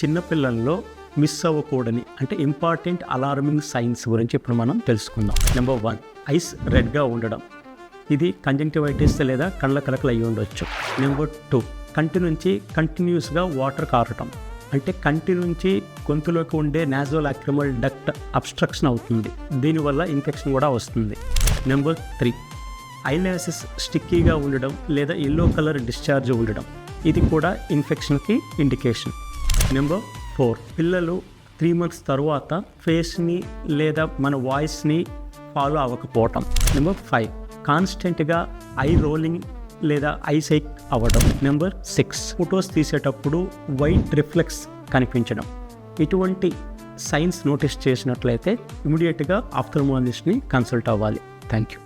చిన్నపిల్లల్లో మిస్ అవ్వకూడని అంటే important alarming science గురించి ఇప్పుడు మనం తెలుసుకుందాం. నెంబర్ 1, ఐస్ రెడ్గా ఉండడం. ఇది కంజంక్టివైటిస్ లేదా కళ్ళ కలకలు అయ్యి ఉండొచ్చు. నెంబర్ 2, కంటి నుంచి కంటిన్యూస్గా వాటర్ కారటం, అంటే కంటి నుంచి గొంతులోకి ఉండే నాజోలాక్రిమల్ డక్ట్ అబ్స్ట్రక్షన్ అవుతుంది, దీనివల్ల ఇన్ఫెక్షన్ కూడా వస్తుంది. నెంబర్ 3, ఐలాసెస్ స్టిక్కీగా ఉండడం లేదా ఎల్లో కలర్ డిశ్చార్జ్ ఉండడం, ఇది కూడా ఇన్ఫెక్షన్కి ఇండికేషన్. నెంబర్ 4, పిల్లలు 3 months తర్వాత ఫేస్ని లేదా మన వాయిస్ని ఫాలో అవ్వకపోవటం. నెంబర్ 5, కాన్స్టెంట్గా ఐ రోలింగ్ లేదా ఐ సైక్ అవ్వడం. నెంబర్ 6, ఫొటోస్ తీసేటప్పుడు వైట్ రిఫ్లెక్స్ కనిపించడం. ఇటువంటి సైన్స్ నోటీస్ చేసినట్లయితే ఇమీడియట్గా ఆఫ్థల్మాలజిస్ట్ని కన్సల్ట్ అవ్వాలి. Thank you.